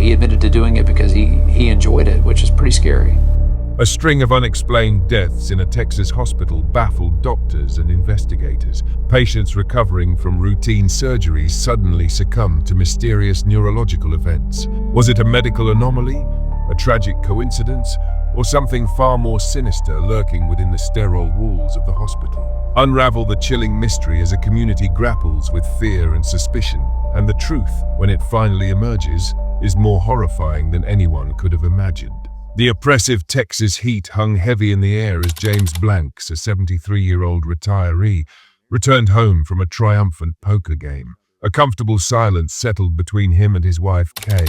He admitted to doing it because he enjoyed it, which is pretty scary. A string of unexplained deaths in a Texas hospital baffled doctors and investigators. Patients recovering from routine surgeries suddenly succumbed to mysterious neurological events. Was it a medical anomaly, a tragic coincidence, or something far more sinister lurking within the sterile walls of the hospital? Unravel the chilling mystery as a community grapples with fear and suspicion, and the truth, when it finally emerges, is more horrifying than anyone could have imagined. The oppressive Texas heat hung heavy in the air as James Blanks, a 73-year-old retiree, returned home from a triumphant poker game. A comfortable silence settled between him and his wife, Kay,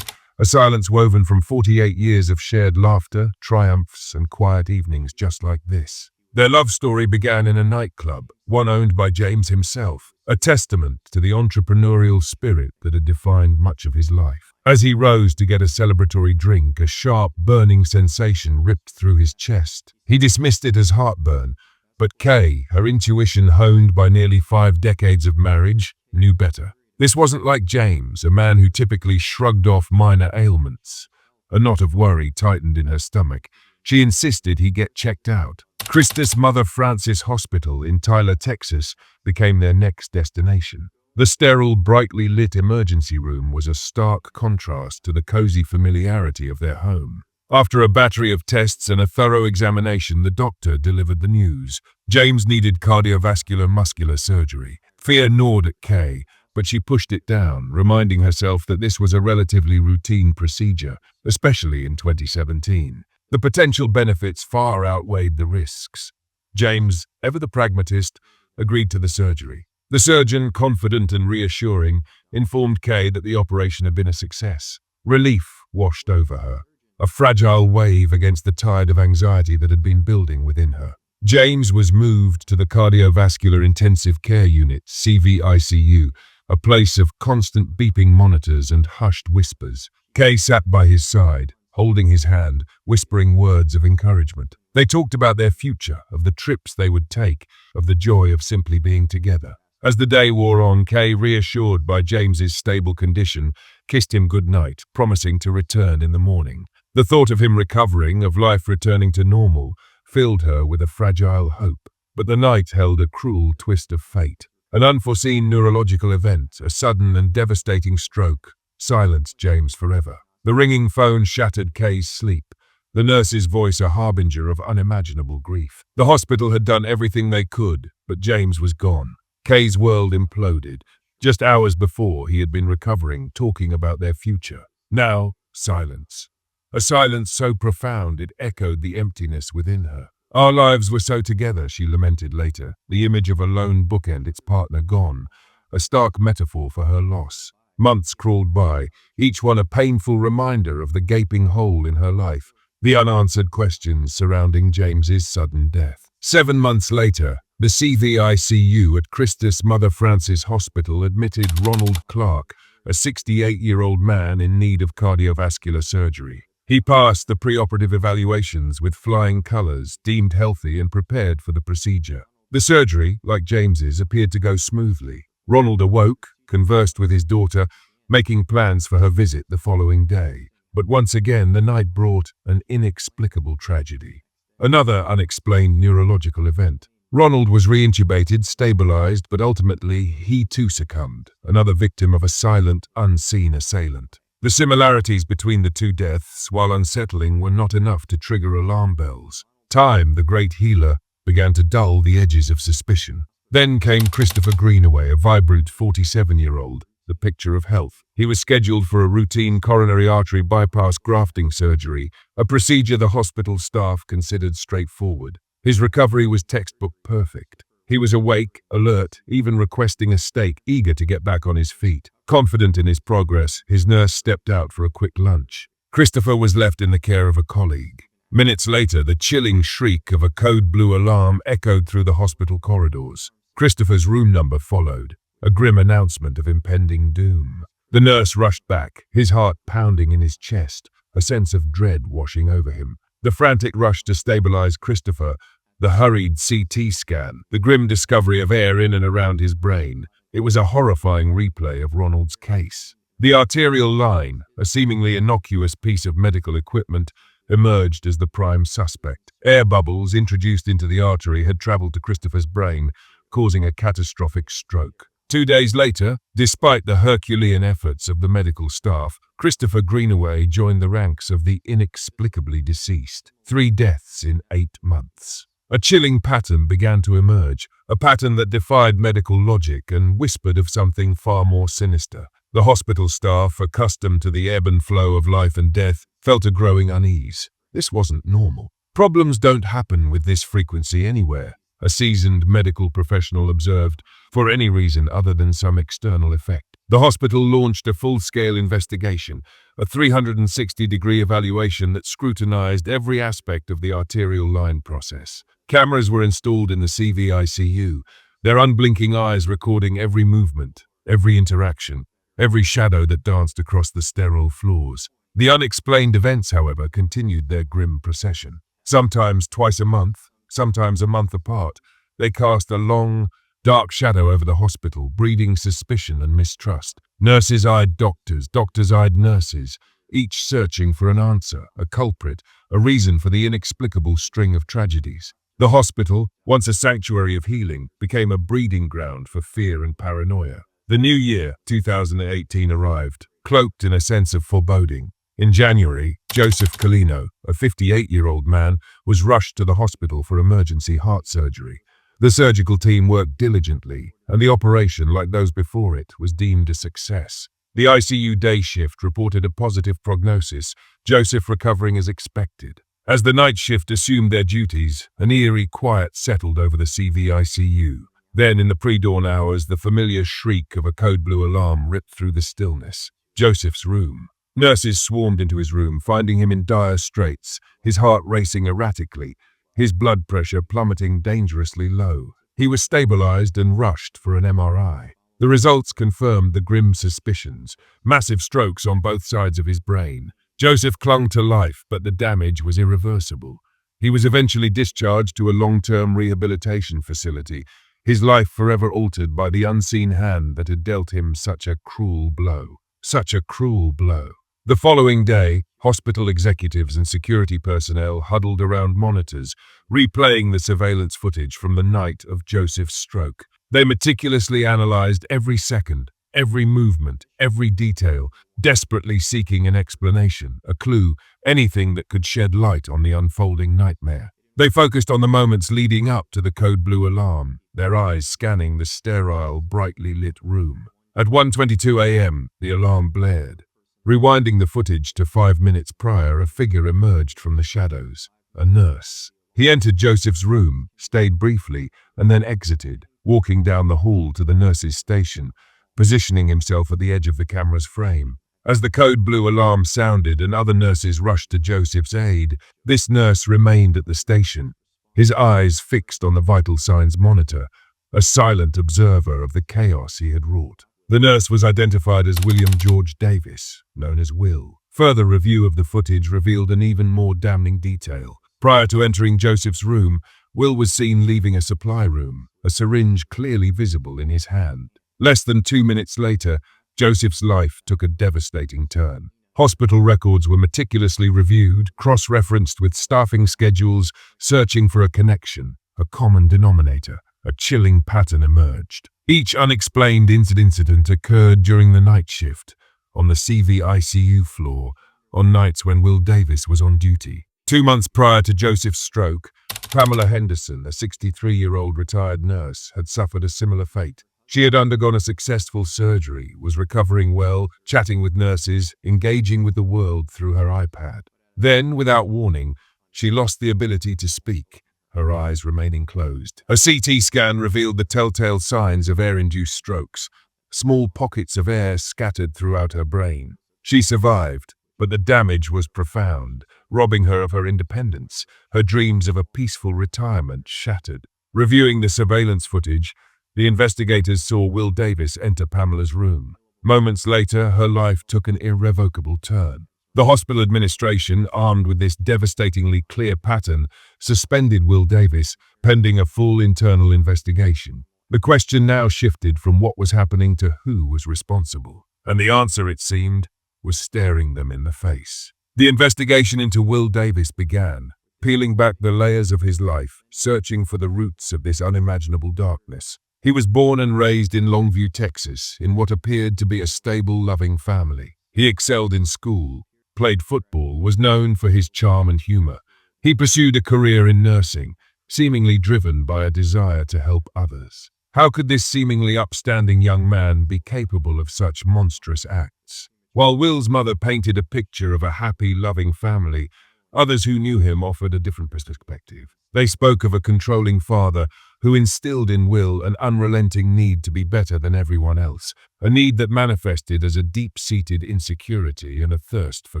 a silence woven from 48 years of shared laughter, triumphs, and quiet evenings just like this. Their love story began in a nightclub, one owned by James himself, a testament to the entrepreneurial spirit that had defined much of his life. As he rose to get a celebratory drink, a sharp, burning sensation ripped through his chest. He dismissed it as heartburn, but Kay, her intuition honed by nearly 5 decades of marriage, knew better. This wasn't like James, a man who typically shrugged off minor ailments. A knot of worry tightened in her stomach. She insisted he get checked out. Christus Mother Francis Hospital in Tyler, Texas, became their next destination. The sterile, brightly lit emergency room was a stark contrast to the cozy familiarity of their home. After a battery of tests and a thorough examination, the doctor delivered the news. James needed cardiovascular muscular surgery. Fear gnawed at Kay, but she pushed it down, reminding herself that this was a relatively routine procedure, especially in 2017. The potential benefits far outweighed the risks. James, ever the pragmatist, agreed to the surgery. The surgeon, confident and reassuring, informed Kay that the operation had been a success. Relief washed over her, a fragile wave against the tide of anxiety that had been building within her. James was moved to the Cardiovascular Intensive Care Unit, CVICU, a place of constant beeping monitors and hushed whispers. Kay sat by his side, holding his hand, whispering words of encouragement. They talked about their future, of the trips they would take, of the joy of simply being together. As the day wore on, Kay, reassured by James's stable condition, kissed him goodnight, promising to return in the morning. The thought of him recovering, of life returning to normal, filled her with a fragile hope. But the night held a cruel twist of fate. An unforeseen neurological event, a sudden and devastating stroke, silenced James forever. The ringing phone shattered Kay's sleep, the nurse's voice a harbinger of unimaginable grief. The hospital had done everything they could, but James was gone. Kay's world imploded. Just hours before, he had been recovering, talking about their future. Now, silence. A silence so profound it echoed the emptiness within her. Our lives were so together, she lamented later, the image of a lone bookend, its partner gone, a stark metaphor for her loss. Months crawled by, each one a painful reminder of the gaping hole in her life, the unanswered questions surrounding James's sudden death. 7 months later, the CVICU at Christus Mother Francis Hospital admitted Ronald Clark, a 68-year-old man in need of cardiovascular surgery. He passed the preoperative evaluations with flying colors, deemed healthy and prepared for the procedure. The surgery, like James's, appeared to go smoothly. Ronald awoke, conversed with his daughter, making plans for her visit the following day. But once again, the night brought an inexplicable tragedy. Another unexplained neurological event. Ronald was reintubated, stabilized, but ultimately he too succumbed, another victim of a silent, unseen assailant. The similarities between the two deaths, while unsettling, were not enough to trigger alarm bells. Time, the great healer, began to dull the edges of suspicion. Then came Christopher Greenaway, a vibrant 47-year-old, the picture of health. He was scheduled for a routine coronary artery bypass grafting surgery, a procedure the hospital staff considered straightforward. His recovery was textbook perfect. He was awake, alert, even requesting a steak, eager to get back on his feet. Confident in his progress, his nurse stepped out for a quick lunch. Christopher was left in the care of a colleague. Minutes later, the chilling shriek of a code blue alarm echoed through the hospital corridors. Christopher's room number followed, a grim announcement of impending doom. The nurse rushed back, his heart pounding in his chest, a sense of dread washing over him. The frantic rush to stabilize Christopher, the hurried CT scan, the grim discovery of air in and around his brain. It was a horrifying replay of Ronald's case. The arterial line, a seemingly innocuous piece of medical equipment, emerged as the prime suspect. Air bubbles introduced into the artery had traveled to Christopher's brain, causing a catastrophic stroke. 2 days later, despite the Herculean efforts of the medical staff, Christopher Greenaway joined the ranks of the inexplicably deceased. 3 deaths in 8 months. A chilling pattern began to emerge, a pattern that defied medical logic and whispered of something far more sinister. The hospital staff, accustomed to the ebb and flow of life and death, felt a growing unease. This wasn't normal. Problems don't happen with this frequency anywhere, a seasoned medical professional observed, for any reason other than some external effect. The hospital launched a full-scale investigation, a 360-degree evaluation that scrutinized every aspect of the arterial line process. Cameras were installed in the ICU, their unblinking eyes recording every movement, every interaction, every shadow that danced across the sterile floors. The unexplained events, however, continued their grim procession. Sometimes twice a month, sometimes a month apart, they cast a long, dark shadow over the hospital, breeding suspicion and mistrust. Nurses eyed doctors, doctors eyed nurses, each searching for an answer, a culprit, a reason for the inexplicable string of tragedies. The hospital, once a sanctuary of healing, became a breeding ground for fear and paranoia. The new year, 2018, arrived, cloaked in a sense of foreboding. In January, Joseph Colino, a 58-year-old man, was rushed to the hospital for emergency heart surgery. The surgical team worked diligently, and the operation, like those before it, was deemed a success. The ICU day shift reported a positive prognosis, Joseph recovering as expected. As the night shift assumed their duties, an eerie quiet settled over the ICU. Then, in the pre-dawn hours, the familiar shriek of a code blue alarm ripped through the stillness. Joseph's room. Nurses swarmed into his room, finding him in dire straits, his heart racing erratically, his blood pressure plummeting dangerously low. He was stabilized and rushed for an MRI. The results confirmed the grim suspicions, massive strokes on both sides of his brain. Joseph clung to life, but the damage was irreversible. He was eventually discharged to a long-term rehabilitation facility, his life forever altered by the unseen hand that had dealt him such a cruel blow. Such a cruel blow. The following day, hospital executives and security personnel huddled around monitors, replaying the surveillance footage from the night of Joseph's stroke. They meticulously analyzed every second, every movement, every detail, desperately seeking an explanation, a clue, anything that could shed light on the unfolding nightmare. They focused on the moments leading up to the code blue alarm, their eyes scanning the sterile, brightly lit room. At 1:22 a.m., the alarm blared. Rewinding the footage to 5 minutes prior, a figure emerged from the shadows. A nurse. He entered Joseph's room, stayed briefly, and then exited, walking down the hall to the nurse's station, positioning himself at the edge of the camera's frame. As the code blue alarm sounded and other nurses rushed to Joseph's aid, this nurse remained at the station, his eyes fixed on the vital signs monitor, a silent observer of the chaos he had wrought. The nurse was identified as William George Davis, known as Will. Further review of the footage revealed an even more damning detail. Prior to entering Joseph's room, Will was seen leaving a supply room, a syringe clearly visible in his hand. Less than 2 minutes later, Joseph's life took a devastating turn. Hospital records were meticulously reviewed, cross-referenced with staffing schedules, searching for a connection, a common denominator. A chilling pattern emerged. Each unexplained incident occurred during the night shift, on the ICU floor, on nights when Will Davis was on duty. 2 months prior to Joseph's stroke, Pamela Henderson, a 63-year-old retired nurse, had suffered a similar fate. She had undergone a successful surgery, was recovering well, chatting with nurses, engaging with the world through her iPad. Then, without warning, she lost the ability to speak, her eyes remaining closed. A CT scan revealed the telltale signs of air-induced strokes, small pockets of air scattered throughout her brain. She survived, but the damage was profound, robbing her of her independence, her dreams of a peaceful retirement shattered. Reviewing the surveillance footage, the investigators saw Will Davis enter Pamela's room. Moments later, her life took an irrevocable turn. The hospital administration, armed with this devastatingly clear pattern, suspended Will Davis, pending a full internal investigation. The question now shifted from what was happening to who was responsible. And the answer, it seemed, was staring them in the face. The investigation into Will Davis began, peeling back the layers of his life, searching for the roots of this unimaginable darkness. He was born and raised in Longview, Texas, in what appeared to be a stable, loving family. He excelled in school, played football, was known for his charm and humor. He pursued a career in nursing, seemingly driven by a desire to help others. How could this seemingly upstanding young man be capable of such monstrous acts? While Will's mother painted a picture of a happy, loving family, others who knew him offered a different perspective. They spoke of a controlling father who instilled in Will an unrelenting need to be better than everyone else, a need that manifested as a deep-seated insecurity and a thirst for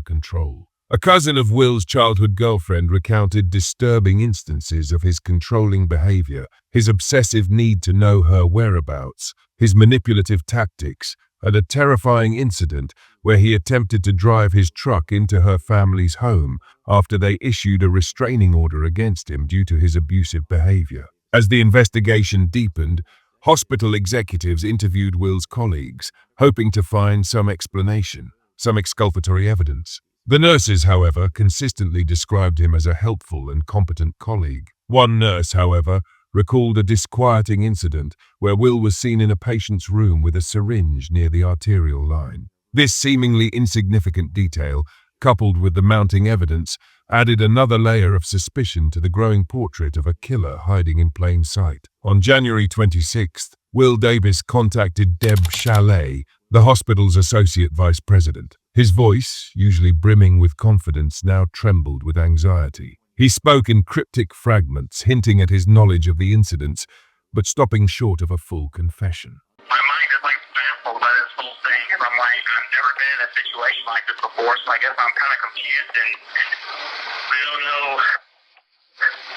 control. A cousin of Will's childhood girlfriend recounted disturbing instances of his controlling behavior, his obsessive need to know her whereabouts, his manipulative tactics, and a terrifying incident where he attempted to drive his truck into her family's home after they issued a restraining order against him due to his abusive behavior. As the investigation deepened, hospital executives interviewed Will's colleagues, hoping to find some explanation, some exculpatory evidence. The nurses, however, consistently described him as a helpful and competent colleague. One nurse, however, recalled a disquieting incident where Will was seen in a patient's room with a syringe near the arterial line. This seemingly insignificant detail, coupled with the mounting evidence, added another layer of suspicion to the growing portrait of a killer hiding in plain sight. On January 26th, Will Davis contacted Deb Chalet, the hospital's associate vice president. His voice, usually brimming with confidence, now trembled with anxiety. He spoke in cryptic fragments, hinting at his knowledge of the incidents, but stopping short of a full confession. My mind is baffled by this whole thing. I've never been in a situation like this before, so I guess I'm kind of confused and I don't know. I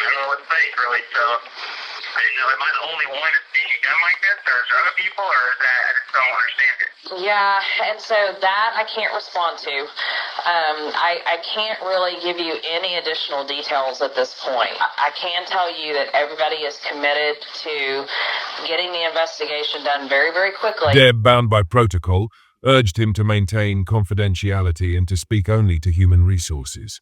don't know what to say, really. So, am I the only one that's being done like this, or is there other people, or is that I just don't understand it? Yeah, and so that I can't respond to. I can't really give you any additional details at this point. I can tell you that everybody is committed to getting the investigation done very, very quickly. Deb, bound by protocol, urged him to maintain confidentiality and to speak only to human resources.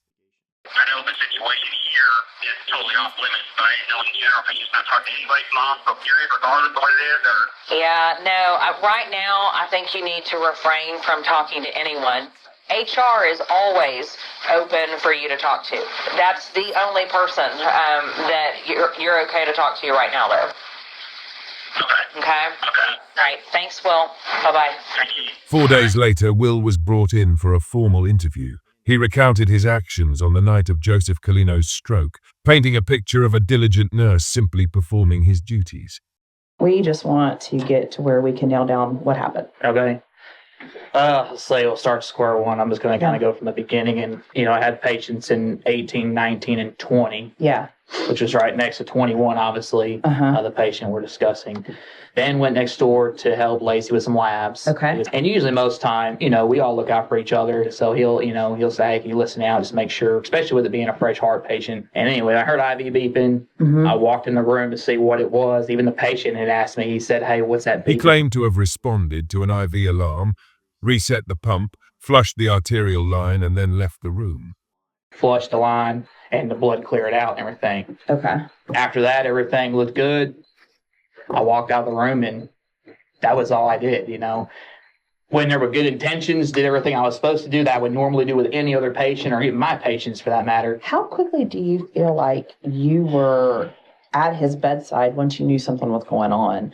I know the situation here is totally off limits, but I didn't know in general if I just not talk to anybody from the hospital period, regardless of what it is, or... Yeah, no, right now I think you need to refrain from talking to anyone. HR is always open for you to talk to. That's the only person that you're okay to talk to right now, though. Okay? Okay. All right, thanks, Will. Bye-bye. Thank you. 4 days later, Will was brought in for a formal interview. He recounted his actions on the night of Joseph Colino's stroke, painting a picture of a diligent nurse simply performing his duties. We just want to get to where we can nail down what happened. Okay. Let's say we'll start square one. I'm just going to kind of go from the beginning. And, I had patients in 18, 19, and 20. Yeah. Which was right next to 21, obviously, the patient we're discussing. Then went next door to help Lacey with some labs. Okay. And usually most time, we all look out for each other. So he'll say, hey, can you listen out, just make sure, especially with it being a fresh heart patient. And anyway, I heard IV beeping. I walked in the room to see what it was. Even the patient had asked me, he said, hey, what's that beeping? He claimed to have responded to an IV alarm, reset the pump, flushed the arterial line, and then left the room. Flushed the line, and the blood cleared out and everything. Okay. After that, everything looked good. I walked out of the room, and that was all I did, When there were good intentions, did everything I was supposed to do that I would normally do with any other patient, or even my patients for that matter. How quickly do you feel like you were at his bedside once you knew something was going on?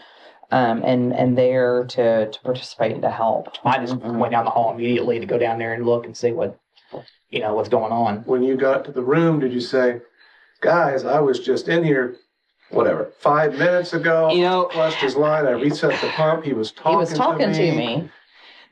And there to participate and to help? I just went down the hall immediately to go down there and look and see what's going on. When you got to the room, did you say, guys, I was just in here, 5 minutes ago, flushed his line, I reset the pump, he was talking to me.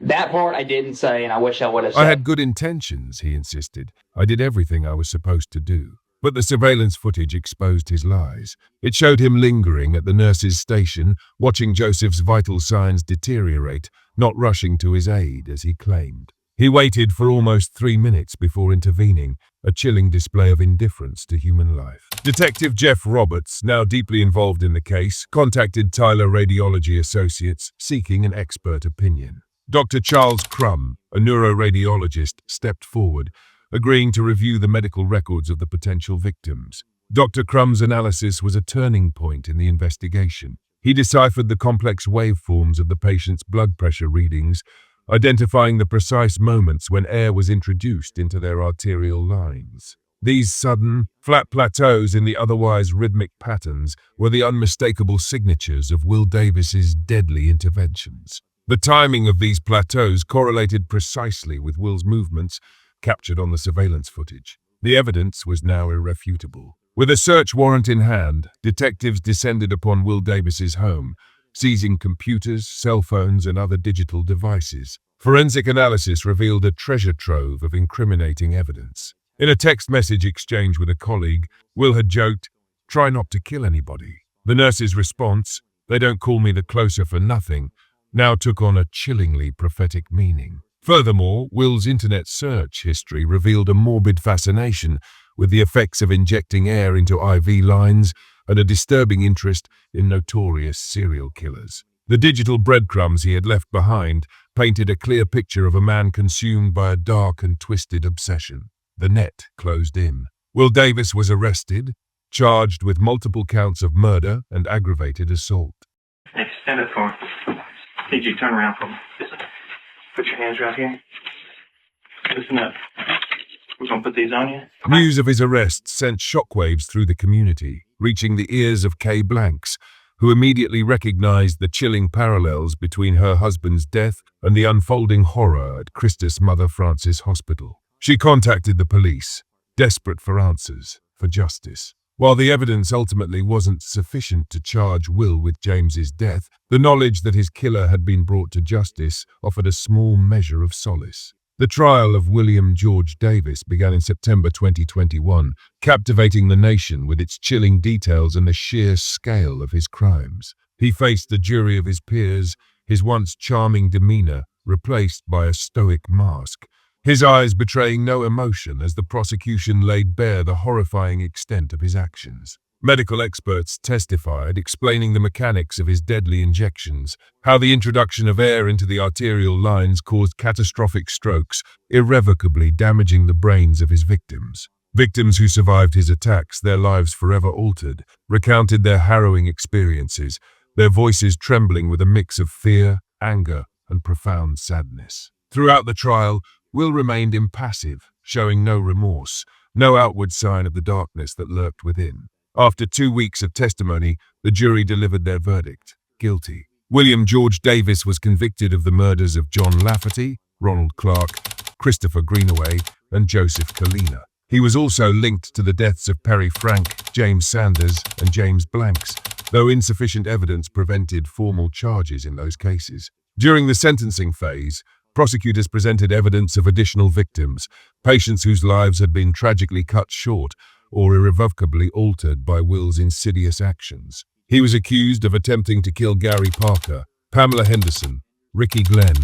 That part I didn't say, and I wish I would have said. I had good intentions, he insisted. I did everything I was supposed to do. But the surveillance footage exposed his lies. It showed him lingering at the nurse's station, watching Joseph's vital signs deteriorate, not rushing to his aid, as he claimed. He waited for almost 3 minutes before intervening, a chilling display of indifference to human life. Detective Jeff Roberts, now deeply involved in the case, contacted Tyler Radiology Associates, seeking an expert opinion. Dr. Charles Crum, a neuroradiologist, stepped forward, agreeing to review the medical records of the potential victims. Dr. Crum's analysis was a turning point in the investigation. He deciphered the complex waveforms of the patient's blood pressure readings, identifying the precise moments when air was introduced into their arterial lines. These sudden, flat plateaus in the otherwise rhythmic patterns were the unmistakable signatures of Will Davis's deadly interventions. The timing of these plateaus correlated precisely with Will's movements captured on the surveillance footage. The evidence was now irrefutable. With a search warrant in hand, detectives descended upon Will Davis's home, seizing computers, cell phones, and other digital devices. Forensic analysis revealed a treasure trove of incriminating evidence. In a text message exchange with a colleague, Will had joked, "Try not to kill anybody." The nurse's response, "They don't call me the closer for nothing," now took on a chillingly prophetic meaning. Furthermore, Will's internet search history revealed a morbid fascination with the effects of injecting air into IV lines and a disturbing interest in notorious serial killers. The digital breadcrumbs he had left behind painted a clear picture of a man consumed by a dark and twisted obsession. The net closed in. Will Davis was arrested, charged with multiple counts of murder and aggravated assault. Extend it for me. Need you to turn around for me. Put your hands right here. Listen up. We're going to put these on you. News of his arrest sent shockwaves through the community, reaching the ears of Kay Blanks, who immediately recognized the chilling parallels between her husband's death and the unfolding horror at Christus Mother Francis Hospital. She contacted the police, desperate for answers, for justice. While the evidence ultimately wasn't sufficient to charge Will with James's death, the knowledge that his killer had been brought to justice offered a small measure of solace. The trial of William George Davis began in September 2021, captivating the nation with its chilling details and the sheer scale of his crimes. He faced the jury of his peers, his once charming demeanor replaced by a stoic mask, his eyes betraying no emotion as the prosecution laid bare the horrifying extent of his actions. Medical experts testified, explaining the mechanics of his deadly injections, how the introduction of air into the arterial lines caused catastrophic strokes, irrevocably damaging the brains of his victims. Victims who survived his attacks, their lives forever altered, recounted their harrowing experiences, their voices trembling with a mix of fear, anger, and profound sadness. Throughout the trial, Will remained impassive, showing no remorse, no outward sign of the darkness that lurked within. After 2 weeks of testimony, the jury delivered their verdict, guilty. William George Davis was convicted of the murders of John Lafferty, Ronald Clark, Christopher Greenaway, and Joseph Kalina. He was also linked to the deaths of Perry Frank, James Sanders, and James Blanks, though insufficient evidence prevented formal charges in those cases. During the sentencing phase, prosecutors presented evidence of additional victims, patients whose lives had been tragically cut short or irrevocably altered by Will's insidious actions. He was accused of attempting to kill Gary Parker, Pamela Henderson, Ricky Glenn,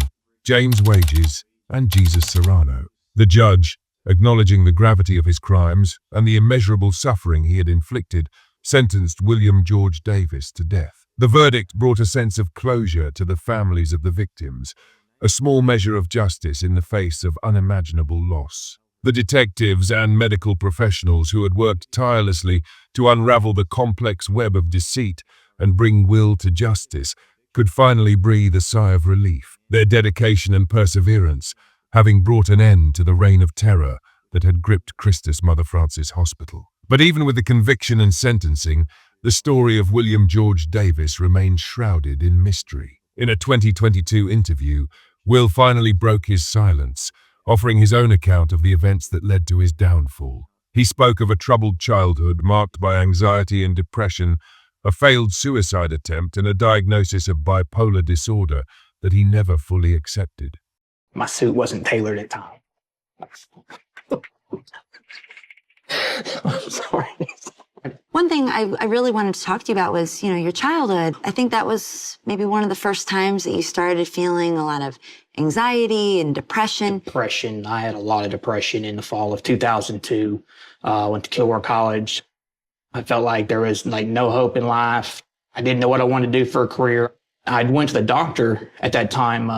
James Wages, and Jesus Serrano. The judge, acknowledging the gravity of his crimes and the immeasurable suffering he had inflicted, sentenced William George Davis to death. The verdict brought a sense of closure to the families of the victims, a small measure of justice in the face of unimaginable loss. The detectives and medical professionals who had worked tirelessly to unravel the complex web of deceit and bring Will to justice could finally breathe a sigh of relief, their dedication and perseverance having brought an end to the reign of terror that had gripped Christus Mother Francis Hospital. But even with the conviction and sentencing, the story of William George Davis remained shrouded in mystery. In a 2022 interview, Will finally broke his silence, offering his own account of the events that led to his downfall. He spoke of a troubled childhood marked by anxiety and depression, a failed suicide attempt, and a diagnosis of bipolar disorder that he never fully accepted. My suit wasn't tailored at time. I'm sorry. One thing I really wanted to talk to you about was, your childhood. I think that was maybe one of the first times that you started feeling a lot of anxiety and depression. I had a lot of depression in the fall of 2002. Went to Kilgore College. I felt like there was no hope in life. I didn't know what I wanted to do for a career. I went to the doctor at that time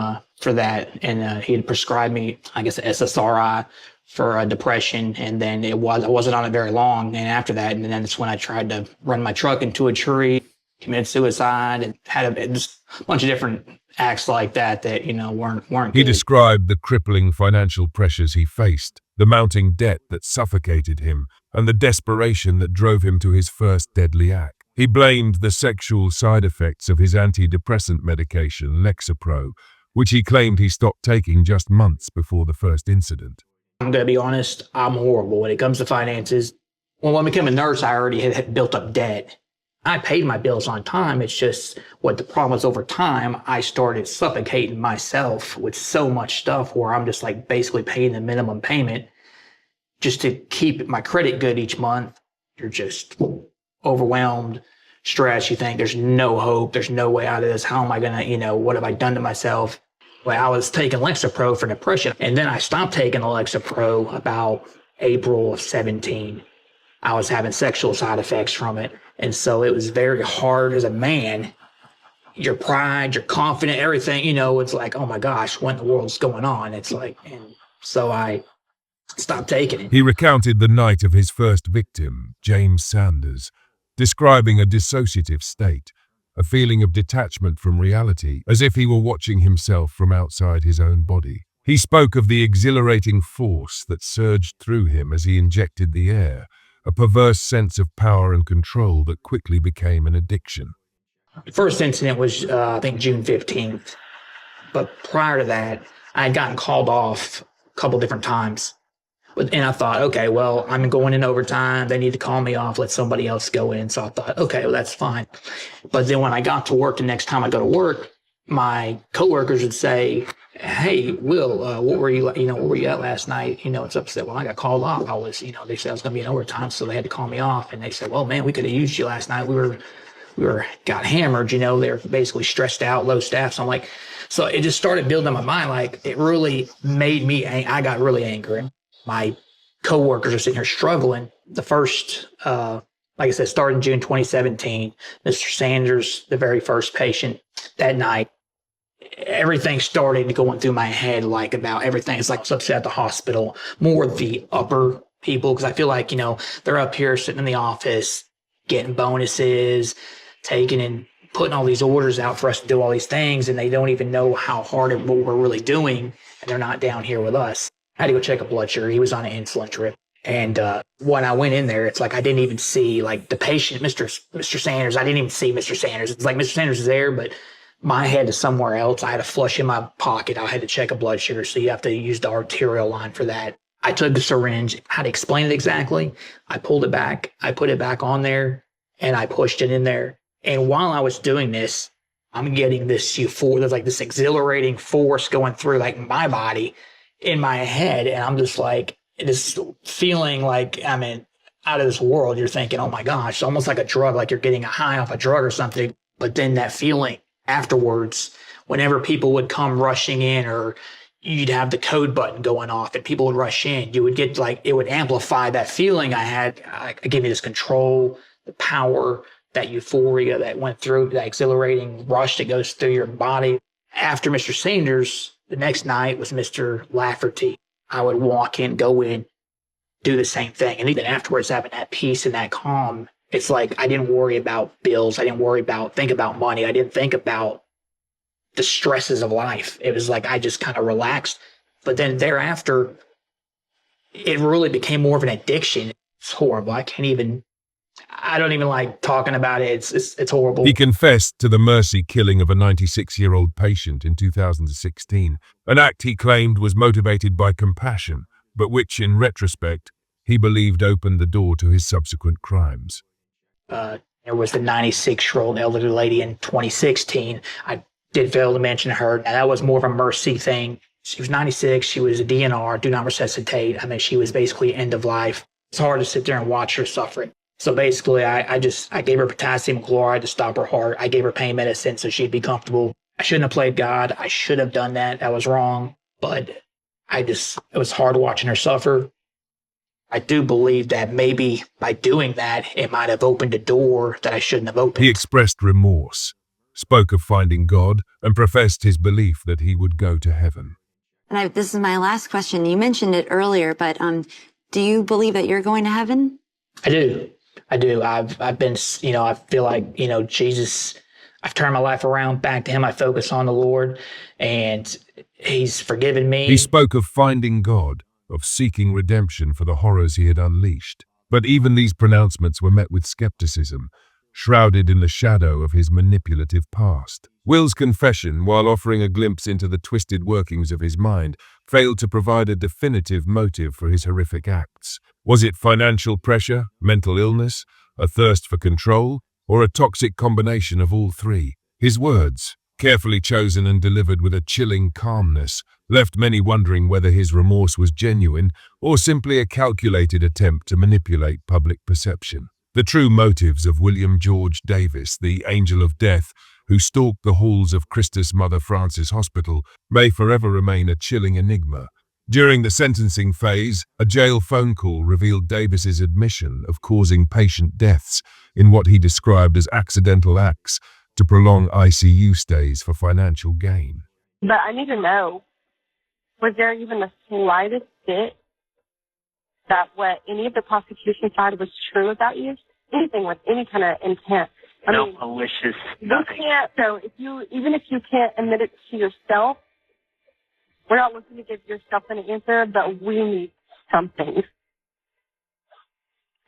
for that. And he had prescribed me, I guess, SSRI for depression. And then I wasn't on it very long. And after that, and then that's when I tried to run my truck into a tree, committed suicide, and had just a bunch of different acts like that weren't He good. described the crippling financial pressures he faced, the mounting debt that suffocated him, and the desperation that drove him to his first deadly act. He blamed the sexual side effects of his antidepressant medication, Lexapro, which he claimed he stopped taking just months before the first incident. I'm going to be honest, I'm horrible when it comes to finances. When I became a nurse, I already had built up debt. I paid my bills on time. It's just what the problem was over time, I started suffocating myself with so much stuff where I'm just like basically paying the minimum payment just to keep my credit good each month. You're just overwhelmed, stressed. You think there's no hope. There's no way out of this. How am I going to, what have I done to myself? Well, I was taking Lexapro for depression, and then I stopped taking the Lexapro about April of 17. I was having sexual side effects from it. And so it was very hard as a man. Your pride, your confidence, everything, it's like, oh my gosh, what in the world's going on? It's like, and so I stopped taking it. He recounted the night of his first victim, James Sanders, describing a dissociative state, a feeling of detachment from reality, as if he were watching himself from outside his own body. He spoke of the exhilarating force that surged through him as he injected the air, a perverse sense of power and control that quickly became an addiction. The first incident was, I think, June 15th. But prior to that, I had gotten called off a couple different times. And I thought, okay, well, I'm going in overtime. They need to call me off, let somebody else go in. So I thought, okay, well, that's fine. But then when I got to work, the next time I go to work, my coworkers would say, hey, Will, what were you at last night? It's upset. Well, I got called off. I was, they said I was going to be in overtime, so they had to call me off. And they said, well, man, we could have used you last night. We got hammered, they were basically stressed out, low staff. So I'm like, so it just started building in my mind. Like, it really made me, I got really angry. My coworkers are sitting here struggling. The first, like I said, started in June 2017. Mr. Sanders, the very first patient that night, everything started going through my head, like about everything. It's like upset at the hospital, more the upper people, because I feel like, they're up here sitting in the office, getting bonuses, taking and putting all these orders out for us to do all these things, and they don't even know how hard what we're really doing, and they're not down here with us. I had to go check a blood sugar. He was on an insulin trip. And when I went in there, it's like I didn't even see like the patient, Mr. Sanders. I didn't even see Mr. Sanders. It's like Mr. Sanders is there, but my head is somewhere else. I had a flush in my pocket. I had to check a blood sugar, so you have to use the arterial line for that. I took the syringe. How to explain it exactly? I pulled it back. I put it back on there, and I pushed it in there. And while I was doing this, I'm getting this euphoria. There's like this exhilarating force going through like my body in my head, and I'm just like, just feeling like I'm out of this world. You're thinking, oh my gosh, it's almost like a drug, like you're getting a high off a drug or something. But then that feeling afterwards, whenever people would come rushing in, or you'd have the code button going off and people would rush in, you would get like, it would amplify that feeling I had. It gave me this control, the power, that euphoria that went through, that exhilarating rush that goes through your body. After Mr. Sanders, the next night was Mr. Lafferty. I would walk in, go in, do the same thing. And even afterwards, having that peace and that calm, it's like I didn't worry about bills. I didn't think about money. I didn't think about the stresses of life. It was like I just kind of relaxed. But then thereafter, it really became more of an addiction. It's horrible. I don't even like talking about it. It's horrible. He confessed to the mercy killing of a 96-year-old patient in 2016, an act he claimed was motivated by compassion, but which, in retrospect, he believed opened the door to his subsequent crimes. There was the 96-year-old elderly lady in 2016. I did fail to mention her. Now, that was more of a mercy thing. She was 96. She was a DNR, do not resuscitate. She was basically end of life. It's hard to sit there and watch her suffering. So basically, I gave her potassium chloride to stop her heart. I gave her pain medicine so she'd be comfortable. I shouldn't have played God. I should have done that. That was wrong. But it was hard watching her suffer. I do believe that maybe by doing that, it might have opened a door that I shouldn't have opened. He expressed remorse, spoke of finding God, and professed his belief that he would go to heaven. And this is my last question. You mentioned it earlier, but do you believe that you're going to heaven? I do. I've been, I feel like, Jesus, I've turned my life around back to him. I focus on the Lord, and he's forgiven me. He spoke of finding God, of seeking redemption for the horrors he had unleashed. But even these pronouncements were met with skepticism, shrouded in the shadow of his manipulative past. Will's confession, while offering a glimpse into the twisted workings of his mind, failed to provide a definitive motive for his horrific acts. Was it financial pressure, mental illness, a thirst for control, or a toxic combination of all three? His words, carefully chosen and delivered with a chilling calmness, left many wondering whether his remorse was genuine or simply a calculated attempt to manipulate public perception. The true motives of William George Davis, the angel of death, who stalked the halls of Christus Mother Frances Hospital, may forever remain a chilling enigma. During the sentencing phase, a jail phone call revealed Davis's admission of causing patient deaths in what he described as accidental acts to prolong ICU stays for financial gain. But I need to know, was there even the slightest bit that what any of the prosecution side was true about you? Anything with any kind of intent? No malicious, nothing. You can't, so even if you can't admit it to yourself, we're not looking to give yourself an answer, but we need something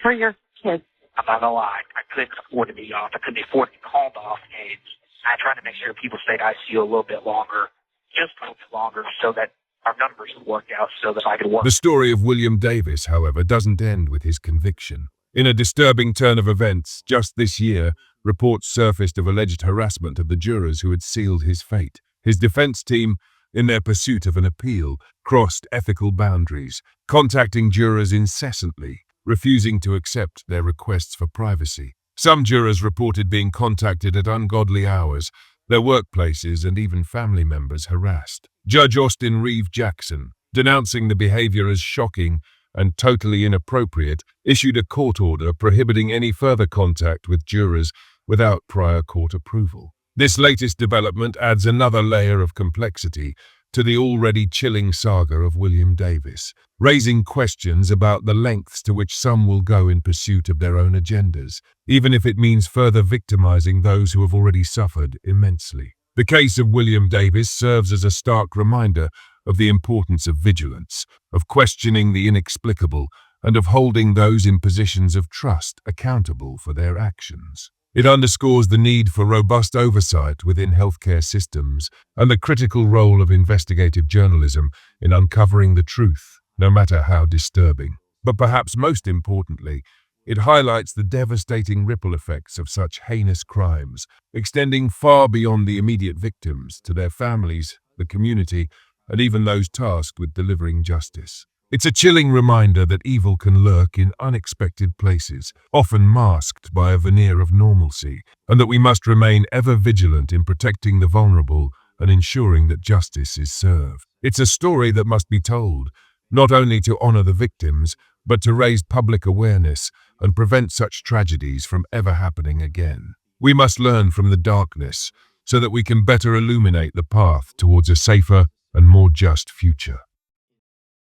for your kids. I'm not gonna lie, I couldn't afford to be off. I couldn't afford to be called off, and I tried to make sure people stayed ICU a little bit longer, just a little bit longer, so that our numbers would work out, so that I could work. The story of William Davis, however, doesn't end with his conviction. In a disturbing turn of events, just this year, reports surfaced of alleged harassment of the jurors who had sealed his fate. His defense team, in their pursuit of an appeal, crossed ethical boundaries, contacting jurors incessantly, refusing to accept their requests for privacy. Some jurors reported being contacted at ungodly hours, their workplaces and even family members harassed. Judge Austin Reeve Jackson, denouncing the behavior as shocking and totally inappropriate, issued a court order prohibiting any further contact with jurors without prior court approval. This latest development adds another layer of complexity to the already chilling saga of William Davis, raising questions about the lengths to which some will go in pursuit of their own agendas, even if it means further victimizing those who have already suffered immensely. The case of William Davis serves as a stark reminder of the importance of vigilance, of questioning the inexplicable, and of holding those in positions of trust accountable for their actions. It underscores the need for robust oversight within healthcare systems and the critical role of investigative journalism in uncovering the truth, no matter how disturbing. But perhaps most importantly, it highlights the devastating ripple effects of such heinous crimes, extending far beyond the immediate victims to their families, the community, and even those tasked with delivering justice. It's a chilling reminder that evil can lurk in unexpected places, often masked by a veneer of normalcy, and that we must remain ever vigilant in protecting the vulnerable and ensuring that justice is served. It's a story that must be told, not only to honor the victims, but to raise public awareness and prevent such tragedies from ever happening again. We must learn from the darkness so that we can better illuminate the path towards a safer and more just future.